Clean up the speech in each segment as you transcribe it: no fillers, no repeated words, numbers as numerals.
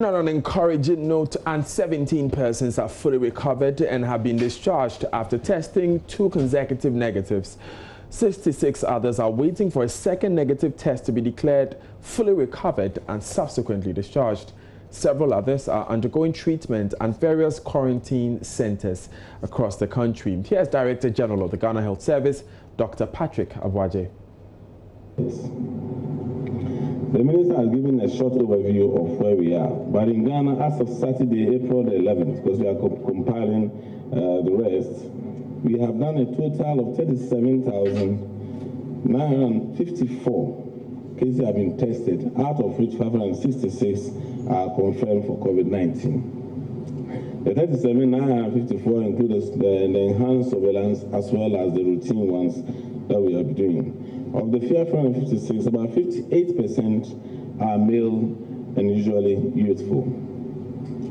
On an encouraging note, and 17 persons are fully recovered and have been discharged after testing 2 consecutive negatives. 66 others are waiting for a second negative test to be declared fully recovered and subsequently discharged. Several others are undergoing treatment at various quarantine centers across the country. Here's Director General of the Ghana Health Service, Dr. Patrick Abwaje. The Minister has given a short overview of where we are. But in Ghana, as of Saturday, April the 11th, because we are compiling the rest, we have done a total of 37,954 cases have been tested, out of which 566 are confirmed for Covid-19. The 37,954 include the enhanced surveillance as well as the routine ones that we are doing. Of the 556, about 58% are male and usually youthful.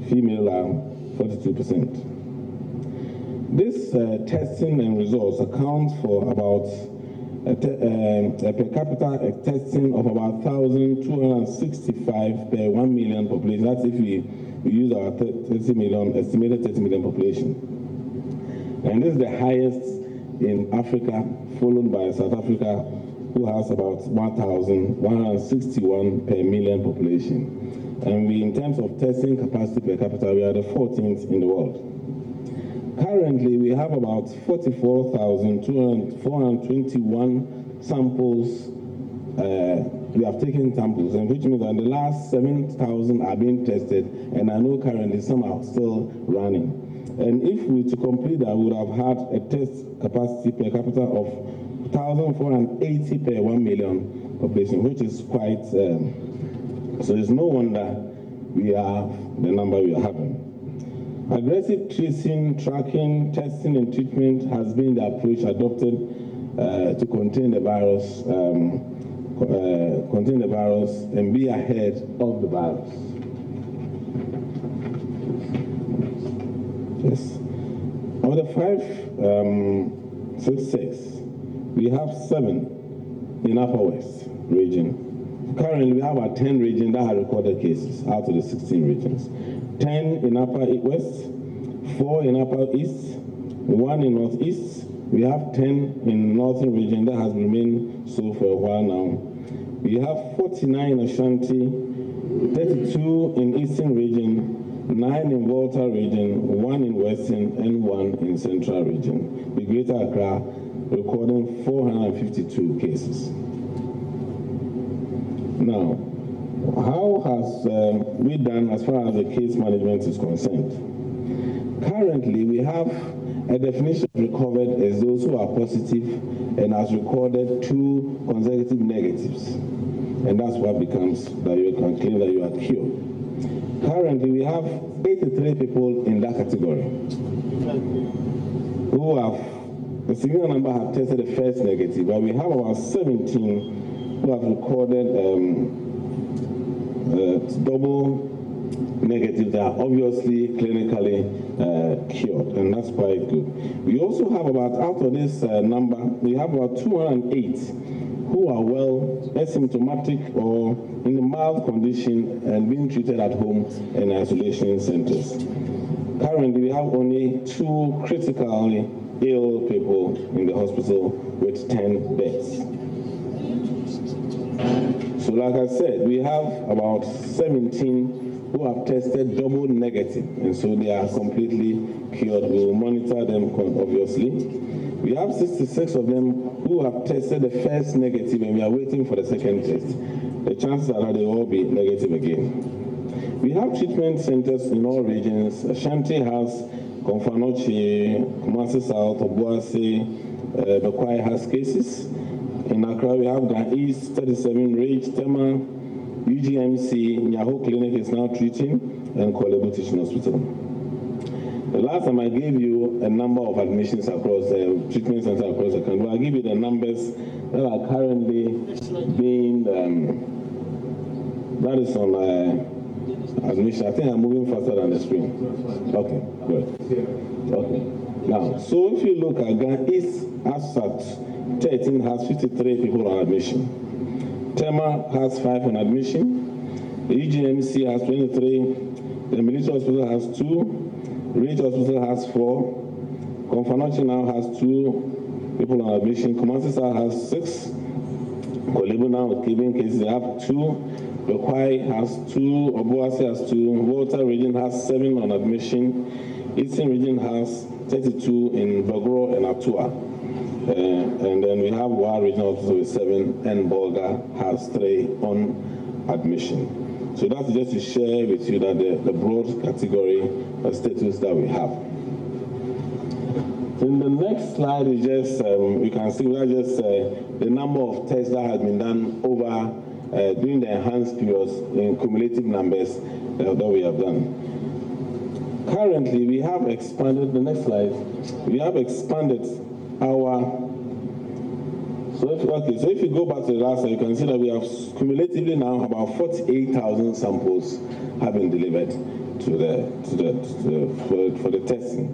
Female are 42%. This testing and results account for about a per capita testing of about 1,265 per 1 million population. That's if we use our estimated 30 million population. And this is the highest in Africa, followed by South Africa, who has about 1,161 per million population. And we, in terms of testing capacity per capita, we are the 14th in the world. Currently, we have about 44,421 samples. We have taken samples, and which means that the last 7,000 are being tested, and I know currently some are still running. And if we to complete that, we would have had a test capacity per capita of 1,480 per 1 million population, which is quite, so it's no wonder we are the number we are having. Aggressive tracing, tracking, testing and treatment has been the approach adopted to contain the virus and be ahead of the virus. Yes. Of the 566, we have 7 in Upper West region. Currently, we have about 10 regions that have recorded cases out of the 16 regions. 10 in Upper West, 4 in Upper East, 1 in Northeast. We have 10 in Northern region that has remained so for a while now. We have 49 in Ashanti, 32 in Eastern region, 9 in Volta region, 1 in Western, and 1 in Central region. The Greater Accra recording 452 cases. Now, how has we done as far as the case management is concerned? Currently, we have a definition of recovered as those who are positive and has recorded 2 consecutive negatives. And that's what becomes that you can claim that you are cured. Currently, we have 83 people in that category who have, a significant number have tested the first negative, but we have about 17 who have recorded double negatives that are obviously clinically cured, and that's quite good. We also have about, out of this number, we have about 208 who are well asymptomatic or in a mild condition and being treated at home in isolation centers. Currently, we have only 2 critically ill people in the hospital with 10 beds. So like I said, we have about 17 who have tested double negative, and so they are completely cured. We will monitor them, obviously. We have 66 of them who have tested the first negative, and we are waiting for the second test. The chances are that they will all be negative again. We have treatment centers in all regions. Ashanti has Konfanochi, Kumasi South, Obuasi, Bekwai has cases. In Accra, we have Ghana East, 37, Rage, Tema, UGMC, Nyaho Clinic is now treating, and Kolebu Teaching Hospital. The last time I gave you a number of admissions across the treatment center across the country. I'll give you the numbers that are currently being, that is on admission. I think I'm moving faster than the screen. Okay, good. Okay. Now, so if you look at Ghana East, as such, 13 has 53 people on admission. Tema has 5 on admission. The UGMC has 23. The military hospital has 2. Ridge Hospital has 4. Konfanochi now has 2 people on admission. Kumasi South has 6. Kolebu now with giving cases, they have 2. Lokwai has 2. Obuasi has 2. Volta region has 7 on admission. Eastern region has 32 in Bagro and Atua. And then we have Wa regional hospital with 7, and Bolga has 3 on admission. So that's just to share with you that the broad category of status that we have. In the next slide is just, we can see that just the number of tests that has been done over during the enhanced periods in cumulative numbers that we have done. Currently, we have expanded, the next slide, we have expanded our, so if you go back to the last slide, you can see that we have cumulatively now about 48,000 samples have been delivered for the testing.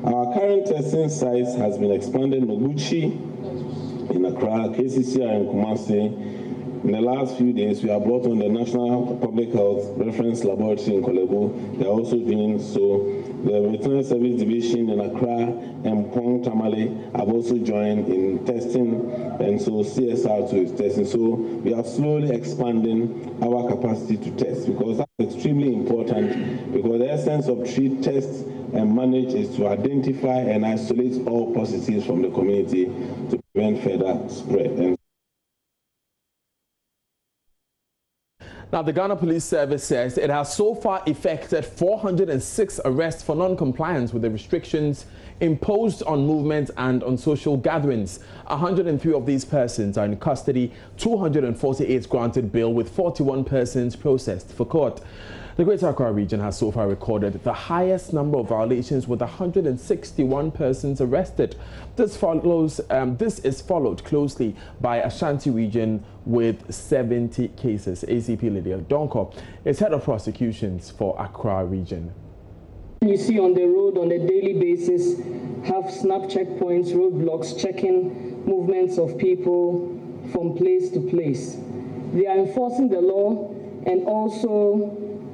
Our current testing sites has been expanded in Noguchi, in Accra, KCCR in Kumasi. In the last few days, we have brought on the National Public Health Reference Laboratory in Kolebu. They are also doing so. The Veterinary Service Division in Accra and Pong Tamale have also joined in testing, and so CSR2 is testing. So we are slowly expanding our capacity to test, because that's extremely important, because the essence of treat, test, and manage is to identify and isolate all positives from the community to prevent further spread. Now, the Ghana Police Service says it has so far effected 406 arrests for non-compliance with the restrictions imposed on movement and on social gatherings. 103 of these persons are in custody, 248 granted bail, with 41 persons processed for court. The Greater Accra region has so far recorded the highest number of violations, with 161 persons arrested. This is followed closely by Ashanti region with 70 cases. ACP Lydia Donko is head of prosecutions for Accra region. You see on the road on a daily basis have snap checkpoints, roadblocks, checking movements of people from place to place. They are enforcing the law and also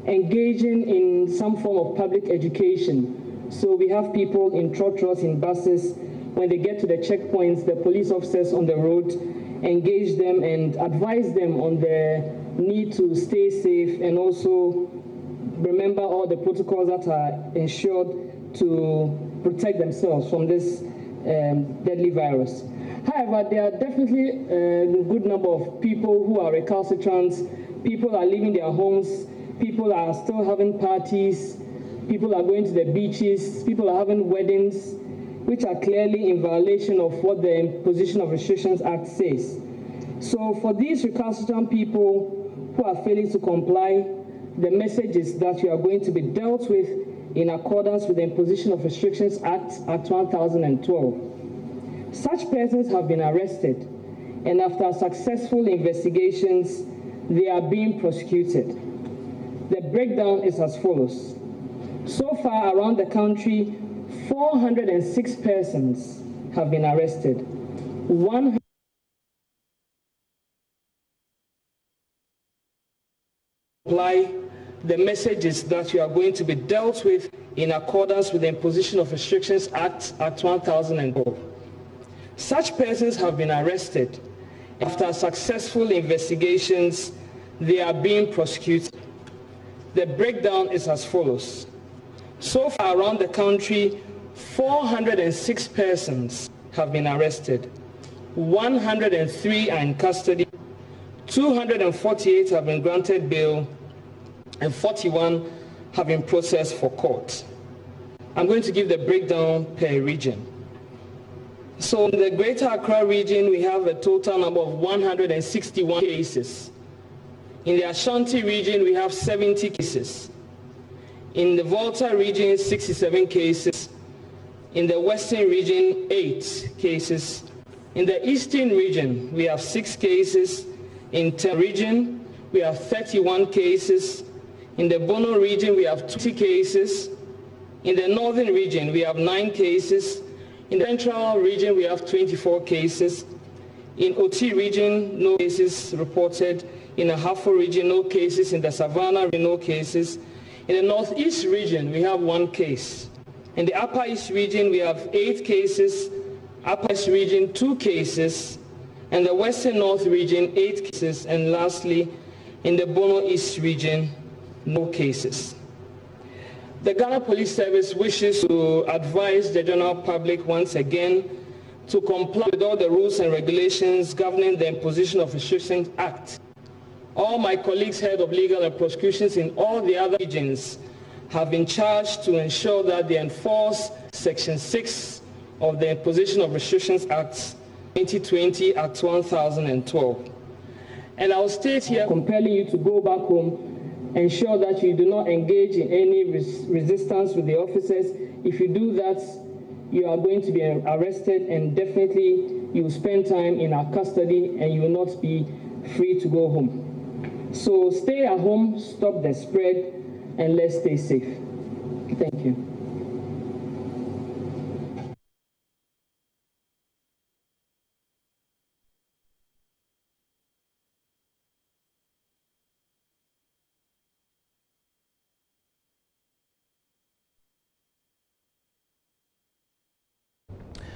engaging in some form of public education. So we have people in trotros, in buses. When they get to the checkpoints, the police officers on the road engage them and advise them on the need to stay safe and also remember all the protocols that are ensured to protect themselves from this deadly virus. However, there are definitely a good number of people who are recalcitrant. People are leaving their homes. People are still having parties. People are going to the beaches. People are having weddings, which are clearly in violation of what the Imposition of Restrictions Act says. So for these recalcitrant people who are failing to comply, the message is that you are going to be dealt with in accordance with the Imposition of Restrictions Act 1012. Such persons have been arrested, and after successful investigations, they are being prosecuted. The breakdown is as follows. So far around the country, 406 persons have been arrested. The message is that you are going to be dealt with in accordance with the Imposition of Restrictions Act 1012. Such persons have been arrested. After successful investigations, they are being prosecuted. The breakdown is as follows. So far around the country, 406 persons have been arrested. 103 are in custody. 248 have been granted bail, and 41 have been processed for court. I'm going to give the breakdown per region. So in the Greater Accra region, we have a total number of 161 cases. In the Ashanti region, we have 70 cases. In the Volta region, 67 cases. In the Western region, 8 cases. In the Eastern region, we have 6 cases. In the region, we have 31 cases. In the Bono region, we have 20 cases. In the Northern region, we have 9 cases. In the Central region, we have 24 cases. In Oti region, no cases reported. In the Ahafo region, no cases. In the Savannah, no cases. In the Northeast region, we have 1 case. In the Upper East region, we have 8 cases. Upper East region, 2 cases. And the Western North region, 8 cases. And lastly, in the Bono East region, no cases. The Ghana Police Service wishes to advise the general public once again to comply with all the rules and regulations governing the Imposition of Restrictions Act. All my colleagues, head of legal and prosecutions in all the other regions, have been charged to ensure that they enforce Section 6 of the Imposition of Restrictions Act 2020 Act 1012. And I'll state here, compelling you to go back home, ensure that you do not engage in any resistance with the officers. If you do that, you are going to be arrested, and definitely you will spend time in our custody and you will not be free to go home. So stay at home, stop the spread, and let's stay safe. Thank you.